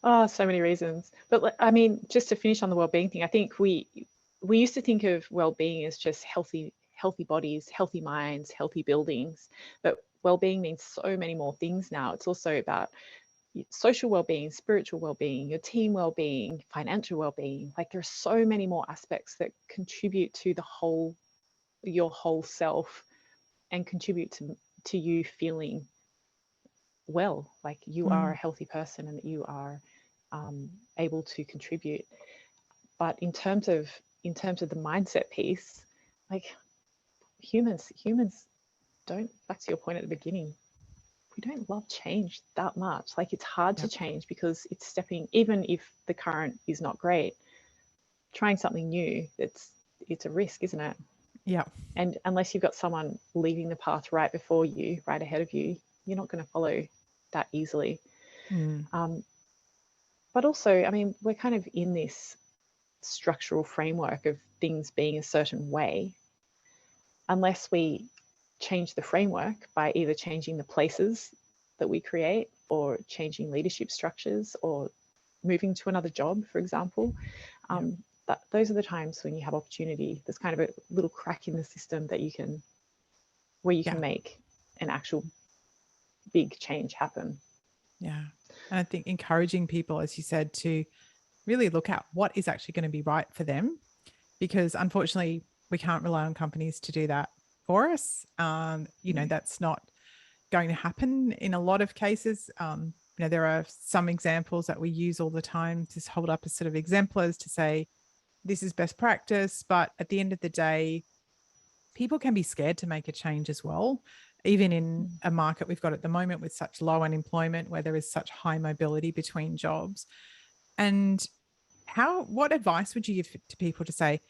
Oh, so many reasons. But I mean, just to finish on the well-being thing, I think we used to think of well-being as just healthy bodies, healthy minds, healthy buildings. But well-being means so many more things now. It's also about social well-being, spiritual well-being, your team well-being, financial well-being. Like, there's so many more aspects that contribute to your whole self, and contribute to you feeling well, like you are a healthy person and that you are able to contribute. But in terms of the mindset piece, like humans don't, back to your point at the beginning, we don't love change that much. Like, it's hard to change because it's even if the current is not great, trying something new, it's a risk, isn't it? Yeah. And unless you've got someone leading the path right before you, right ahead of you, you're not going to follow that easily. But also, I mean, we're kind of in this structural framework of things being a certain way. Unless we change the framework by either changing the places that we create or changing leadership structures or moving to another job, for example, those are the times when you have opportunity. There's kind of a little crack in the system that you can make an actual big change happen. Yeah. And I think encouraging people, as you said, to really look at what is actually going to be right for them, because unfortunately we can't rely on companies to do that for us. That's not going to happen in a lot of cases. There are some examples that we use all the time to hold up as sort of exemplars to say, this is best practice. But at the end of the day, people can be scared to make a change as well. Even in a market we've got at the moment with such low unemployment, where there is such high mobility between jobs. And what advice would you give to people to say,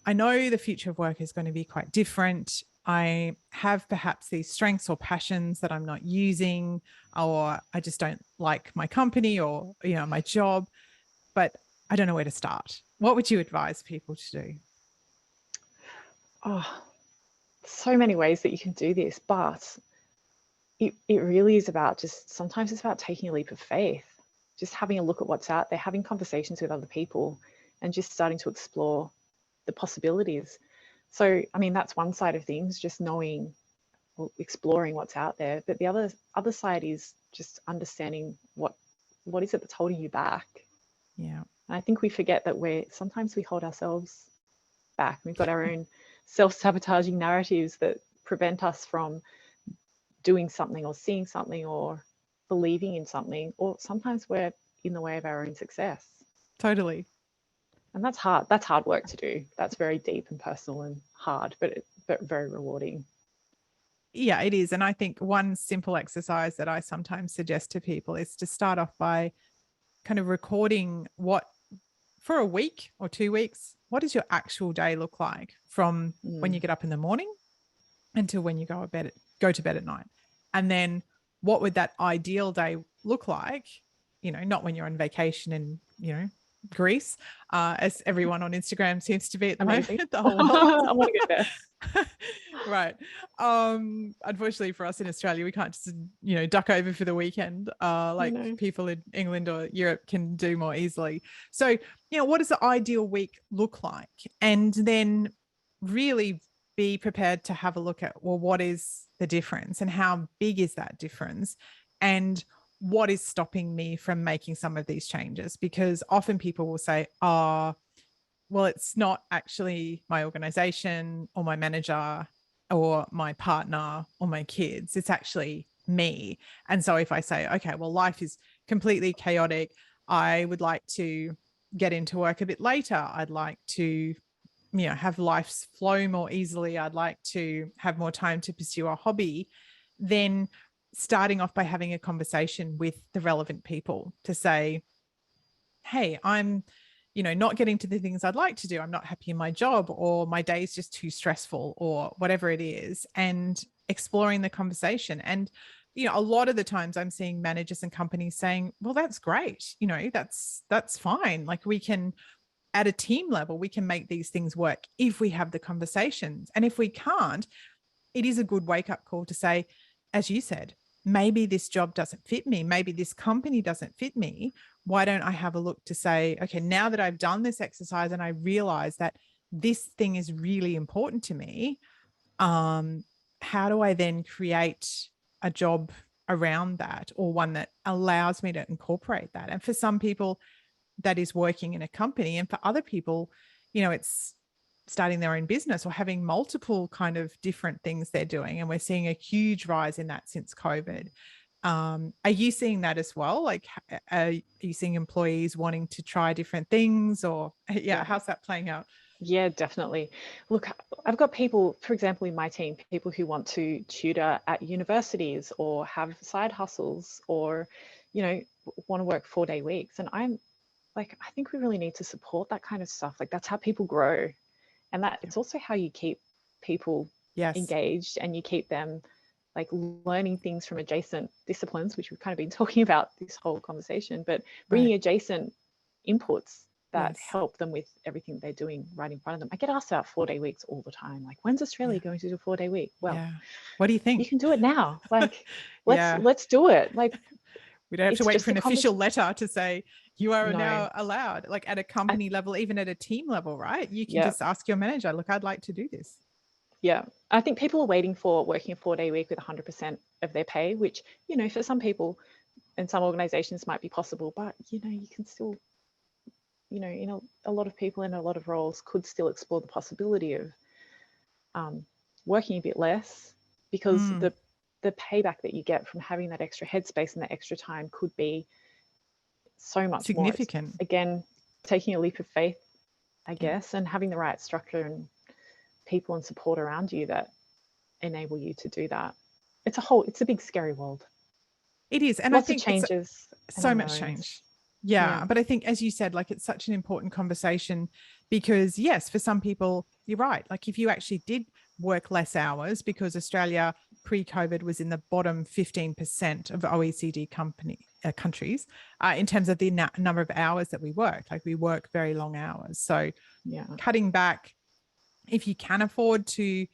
I know the future of work is going to be quite different. I have perhaps these strengths or passions that I'm not using, or I just don't like my company or, my job, but I don't know where to start. What would you advise people to do? Oh, so many ways that you can do this, but it really is about sometimes it's about taking a leap of faith, just having a look at what's out there, having conversations with other people and just starting to explore the possibilities. So, I mean, that's one side of things, just knowing or exploring what's out there. But the other side is just understanding what is it that's holding you back. Yeah. And I think we forget that sometimes we hold ourselves back. We've got our own self-sabotaging narratives that prevent us from doing something or seeing something or believing in something, or sometimes we're in the way of our own success. Totally. And that's hard. That's hard work to do. That's very deep and personal and hard, but very rewarding. Yeah, it is. And I think one simple exercise that I sometimes suggest to people is to start off by kind of recording for a week or 2 weeks, what does your actual day look like from when you get up in the morning until when you go to bed at night? And then what would that ideal day look like? Not when you're on vacation in, Greece, as everyone on Instagram seems to be at the moment, the whole world. I want to go there. Right. Unfortunately for us in Australia, we can't just, duck over for the weekend, like people in England or Europe can do more easily. So, what does the ideal week look like? And then really be prepared to have a look at, well, what is the difference and how big is that difference? And what is stopping me from making some of these changes? Because often people will say, well, it's not actually my organization or my manager or my partner or my kids. It's actually me. And so if I say, okay, well, life is completely chaotic, I would like to get into work a bit later. I'd like to, have life's flow more easily. I'd like to have more time to pursue a hobby. Then starting off by having a conversation with the relevant people to say, hey, I'm not getting to the things I'd like to do. I'm not happy in my job, or my day is just too stressful, or whatever it is, and exploring the conversation. And, a lot of the times I'm seeing managers and companies saying, well, that's great. That's fine. Like, we can, at a team level, we can make these things work if we have the conversations. And if we can't, it is a good wake-up call to say, as you said, maybe this job doesn't fit me. Maybe this company doesn't fit me. Why don't I have a look to say, okay, now that I've done this exercise and I realize that this thing is really important to me, how do I then create a job around that, or one that allows me to incorporate that? And for some people, that is working in a company. And for other people, it's starting their own business or having multiple kind of different things they're doing. And we're seeing a huge rise in that since COVID. Are you seeing that as well? Like, are you seeing employees wanting to try different things, or how's that playing out? Yeah, definitely. Look, I've got people, for example, in my team, people who want to tutor at universities or have side hustles or, want to work 4-day weeks. And I'm like, I think we really need to support that kind of stuff. Like, that's how people grow. And that it's also how you keep people Yes. engaged, and you keep them like learning things from adjacent disciplines, which we've kind of been talking about this whole conversation, but bringing adjacent inputs that help them with everything they're doing right in front of them. I get asked about 4-day weeks all the time. Like, when's Australia going to do a 4-day week? Well, what do you think? You can do it now. Like, let's do it. Like, we don't have to wait for an official letter to say you are now allowed, like at a company level, even at a team level, right? You can just ask your manager, look, I'd like to do this. Yeah. I think people are waiting for working a 4-day week with 100% of their pay, which, you know, for some people and some organizations might be possible, but, you know, you can still, you know, you know, a lot of people in a lot of roles could still explore the possibility of working a bit less, because the payback that you get from having that extra headspace and that extra time could be so much significant. More. It's, again, taking a leap of faith, I guess, and having the right structure and people and support around you that enable you to do that. It's a big scary world. It is. And lots I think of changes, so much change. Yeah. But I think, as you said, like, it's such an important conversation because, yes, for some people, you're right. Like, if you actually did work less hours, because Australia pre-COVID was in the bottom 15% of OECD countries in terms of the number of hours that we work. Like, we work very long hours. So cutting back, if you can afford to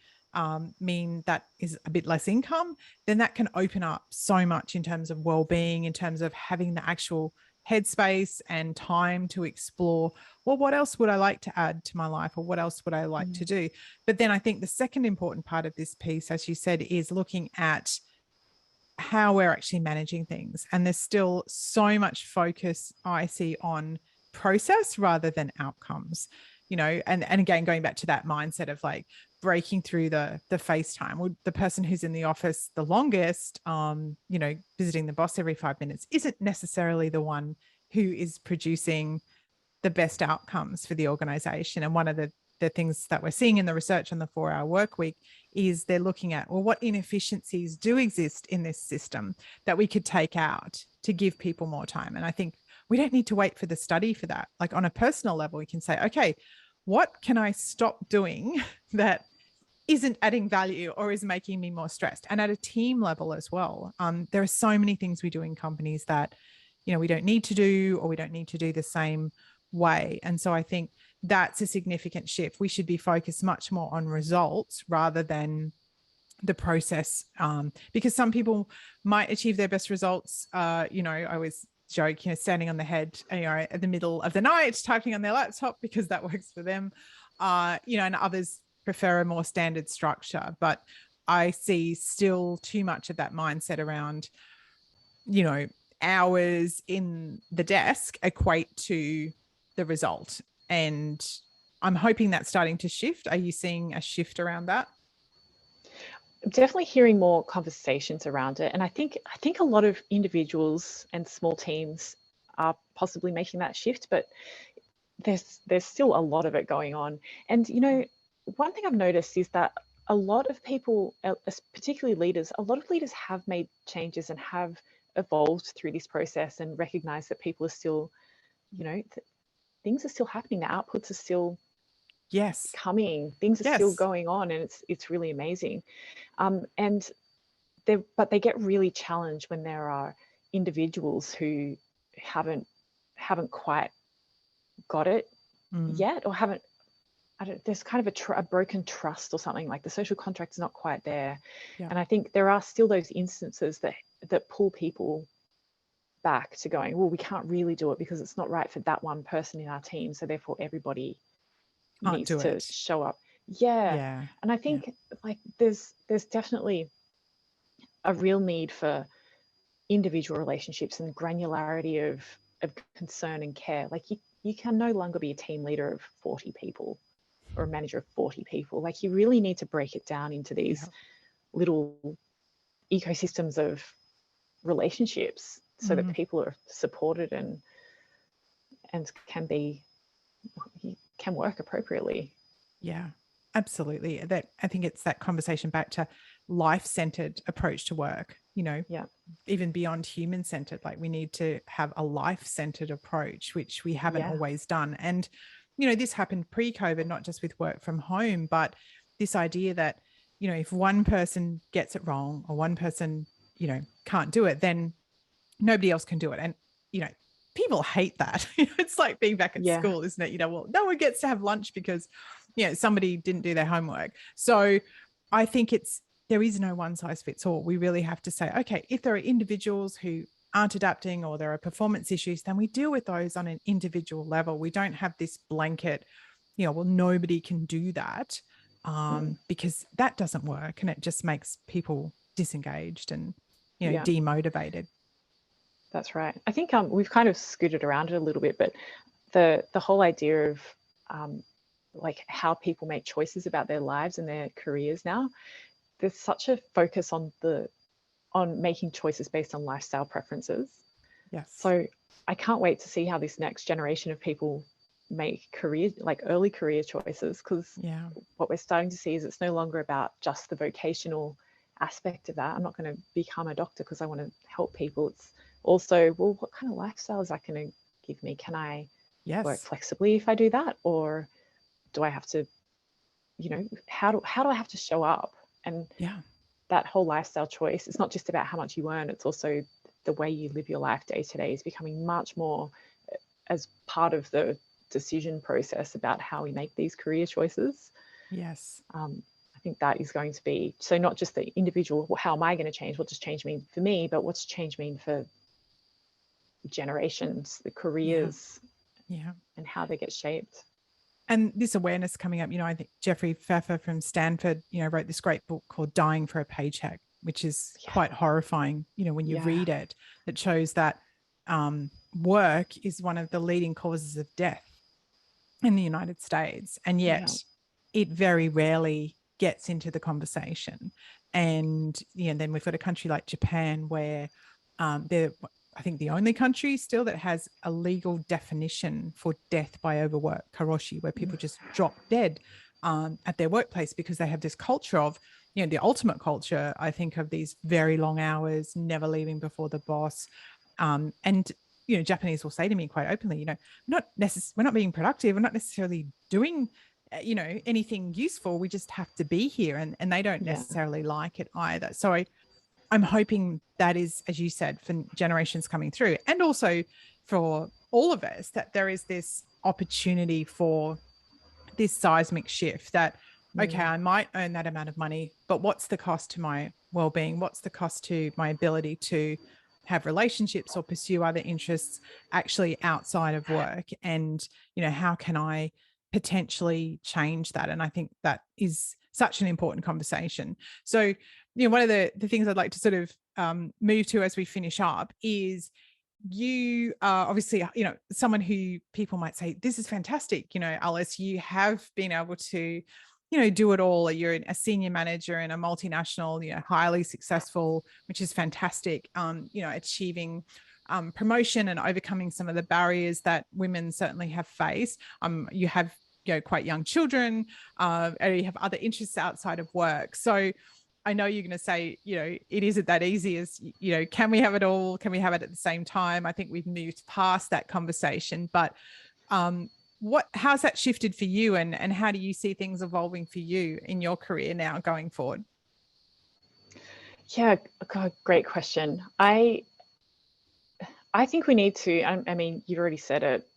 mean that is a bit less income, then that can open up so much in terms of well-being, in terms of having the actual headspace and time to explore, well, what else would I like to add to my life, or what else would I like to do? But then I think the second important part of this piece, as you said, is looking at how we're actually managing things. And there's still so much focus I see on process rather than outcomes, you know, and again, going back to that mindset of like breaking through the FaceTime, or the person who's in the office the longest, you know, visiting the boss every 5 minutes isn't necessarily the one who is producing the best outcomes for the organization. And one of the things that we're seeing in the research on the 4-hour work week is they're looking at, well, what inefficiencies do exist in this system that we could take out to give people more time? And I think we don't need to wait for the study for that. Like, on a personal level, we can say, okay, what can I stop doing that isn't adding value or is making me more stressed? And at a team level as well, there are so many things we do in companies that, you know, we don't need to do, or we don't need to do the same way. And so I think that's a significant shift. We should be focused much more on results rather than the process, because some people might achieve their best results. You know, I always joke, you know, standing on the head, you know, at the middle of the night, typing on their laptop because that works for them. You know, and others prefer a more standard structure. But I see still too much of that mindset around, you know, hours in the desk equate to the result. And I'm hoping that's starting to shift. Are you seeing a shift around that? Definitely hearing more conversations around it. And I think a lot of individuals and small teams are possibly making that shift, but there's still a lot of it going on. And, you know, one thing I've noticed is that a lot of people, particularly leaders, a lot of leaders have made changes and have evolved through this process and recognize that people are still, you know, things are still happening. The outputs are still coming. Things are still going on, and it's really amazing. And they get really challenged when there are individuals who haven't quite got it yet, or there's kind of a broken trust or something, like the social contract's not quite there. And I think there are still those instances that pull people back to going, well, we can't really do it because it's not right for that one person in our team, so therefore everybody needs to show up. And I think like there's definitely a real need for individual relationships and granularity of concern and care. Like, you can no longer be a team leader of 40 people or a manager of 40 people. Like, you really need to break it down into these little ecosystems of relationships so that people are supported and can work appropriately. Yeah, absolutely. That, I think it's that conversation back to life-centered approach to work, you know, even beyond human-centered. Like, we need to have a life-centered approach, which we haven't always done. And this happened pre-COVID, not just with work from home, but this idea that, if one person gets it wrong or one person, can't do it, then nobody else can do it. And, people hate that. It's like being back at Yeah. school, isn't it? Well, no one gets to have lunch because, somebody didn't do their homework. So I think there is no one size fits all. We really have to say, okay, if there are individuals who aren't adapting or there are performance issues, then we deal with those on an individual level. We don't have this blanket, well, nobody can do that, because that doesn't work, and it just makes people disengaged and, demotivated. That's right. I think we've kind of scooted around it a little bit, but the whole idea of like how people make choices about their lives and their careers now, there's such a focus on making choices based on lifestyle preferences. Yes. So I can't wait to see how this next generation of people make early career choices, because what we're starting to see is it's no longer about just the vocational aspect of that. I'm not going to become a doctor because I want to help people. It's also, well, what kind of lifestyle is that going to give me? Can I work flexibly if I do that? Or do I have to, how do I have to show up? And that whole lifestyle choice, it's not just about how much you earn, it's also the way you live your life day to day is becoming much more as part of the decision process about how we make these career choices. Yes. I think that is going to be, so not just the individual, well, how am I going to change? What does change mean for me? But what's change mean for generations, the careers, and how they get shaped. And this awareness coming up, I think Jeffrey Pfeffer from Stanford, wrote this great book called Dying for a Paycheck, which is quite horrifying, when you read it. It shows that work is one of the leading causes of death in the United States. And yet it very rarely gets into the conversation. And, then we've got a country like Japan where they're, I think, the only country still that has a legal definition for death by overwork, karoshi, where people just drop dead at their workplace because they have this culture of, the ultimate culture, I think, of these very long hours, never leaving before the boss. And, Japanese will say to me quite openly, we're not being productive. We're not necessarily doing, anything useful. We just have to be here. And they don't necessarily like it either. So I'm hoping that is, as you said, for generations coming through, and also for all of us, that there is this opportunity for this seismic shift that, okay, I might earn that amount of money, but what's the cost to my well-being? What's the cost to my ability to have relationships or pursue other interests actually outside of work? And, how can I potentially change that? And I think that is such an important conversation. So, one of the things I'd like to sort of move to as we finish up is, you are obviously, someone who people might say, this is fantastic. Alice, you have been able to, do it all. You're a senior manager in a multinational, highly successful, which is fantastic. Achieving promotion and overcoming some of the barriers that women certainly have faced. You have, quite young children, and you have other interests outside of work. So I know you're going to say, it isn't that easy as, can we have it all? Can we have it at the same time? I think we've moved past that conversation, but how's that shifted for you, and how do you see things evolving for you in your career now going forward? Yeah, God, great question. I think we need to, I mean, you've already said it.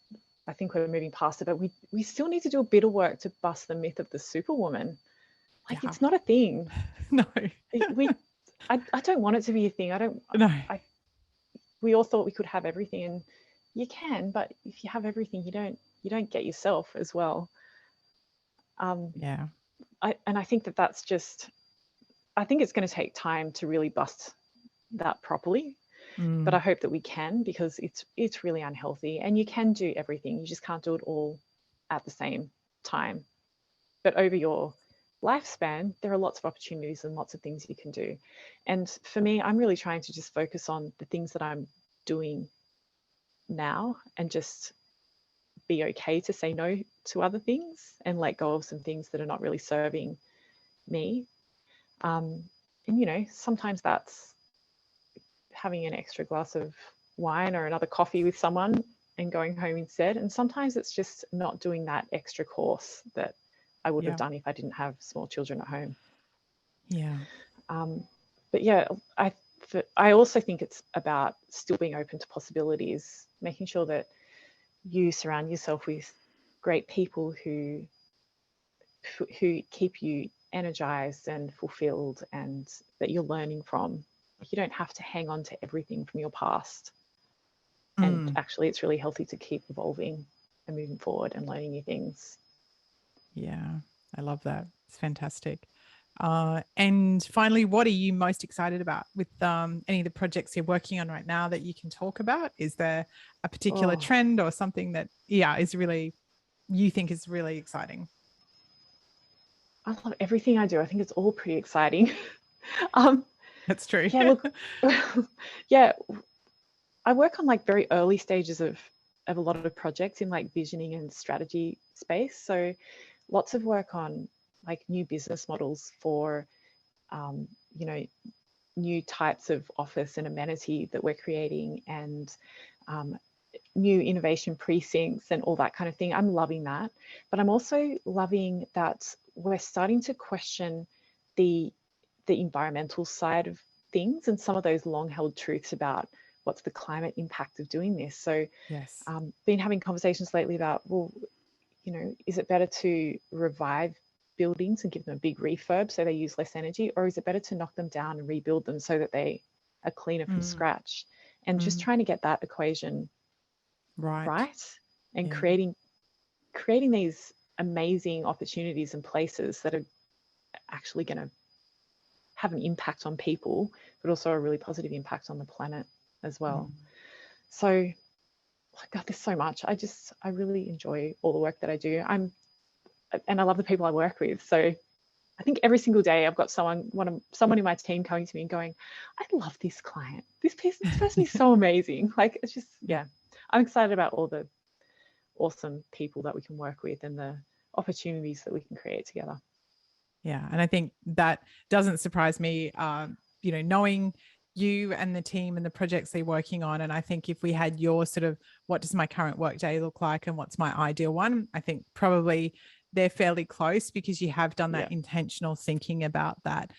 I think we're moving past it, but we still need to do a bit of work to bust the myth of the superwoman. Like, it's not a thing. No. I don't want it to be a thing. We all thought we could have everything, and you can, but if you have everything, you don't get yourself as well. I think that's just, I think it's going to take time to really bust that properly. But I hope that we can, because it's really unhealthy, and you can do everything. You just can't do it all at the same time. But over your lifespan, there are lots of opportunities and lots of things you can do. And for me, I'm really trying to just focus on the things that I'm doing now, and just be okay to say no to other things and let go of some things that are not really serving me. And, sometimes that's having an extra glass of wine or another coffee with someone and going home instead. And sometimes it's just not doing that extra course that I would have done if I didn't have small children at home. Yeah. But yeah, I also think it's about still being open to possibilities, making sure that you surround yourself with great people who keep you energized and fulfilled, and that you're learning from. You don't have to hang on to everything from your past. And actually, it's really healthy to keep evolving and moving forward and learning new things. Yeah, I love that. It's fantastic. And finally, what are you most excited about with any of the projects you're working on right now that you can talk about? Is there a particular trend or something that, is really, you think is really exciting? I love everything I do. I think it's all pretty exciting. That's true. Yeah, look, yeah, I work on like very early stages of a lot of projects in like visioning and strategy space. So lots of work on like new business models for, you know, new types of office and amenity that we're creating, and new innovation precincts and all that kind of thing. I'm loving that. But I'm also loving that we're starting to question the environmental side of things and some of those long held truths about what's the climate impact of doing this. So Yes. been having conversations lately about, well, you know, is it better to revive buildings and give them a big refurb so they use less energy, or is it better to knock them down and rebuild them so that they are cleaner from scratch? And just trying to get that equation right, and creating these amazing opportunities and places that are actually going to have an impact on people, but also a really positive impact on the planet as well. So, God, there's so much. I really enjoy all the work that I do. And I love the people I work with. So I think every single day I've got someone in my team coming to me and going, I love this client. This person is so amazing. Like, it's just, I'm excited about all the awesome people that we can work with and the opportunities that we can create together. Yeah. And I think that doesn't surprise me, knowing you and the team and the projects they're working on. And I think if we had your sort of, what does my current workday look like and what's my ideal one, I think probably they're fairly close, because you have done that intentional thinking about that,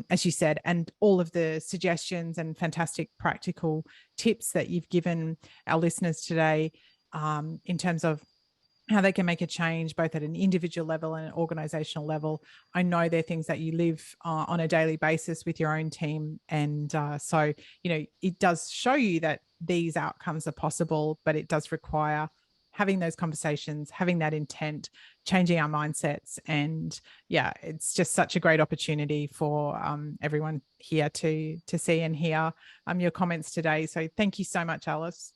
as you said, and all of the suggestions and fantastic practical tips that you've given our listeners today, in terms of how they can make a change both at an individual level and an organizational level. I know they're things that you live on a daily basis with your own team. And so, it does show you that these outcomes are possible, but it does require having those conversations, having that intent, changing our mindsets. And it's just such a great opportunity for everyone here to see and hear your comments today. So thank you so much, Alice.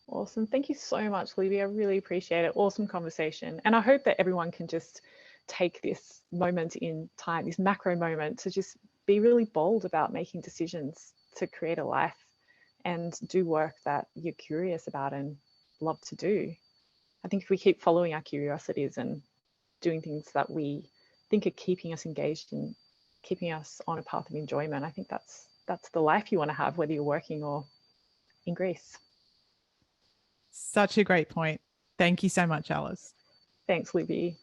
Awesome. Thank you so much, Libby. I really appreciate it. Awesome conversation. And I hope that everyone can just take this moment in time, this macro moment, to just be really bold about making decisions to create a life and do work that you're curious about and love to do. I think if we keep following our curiosities and doing things that we think are keeping us engaged and keeping us on a path of enjoyment, I think that's the life you want to have, whether you're working or in Greece. Such a great point. Thank you so much, Alice. Thanks, Libby.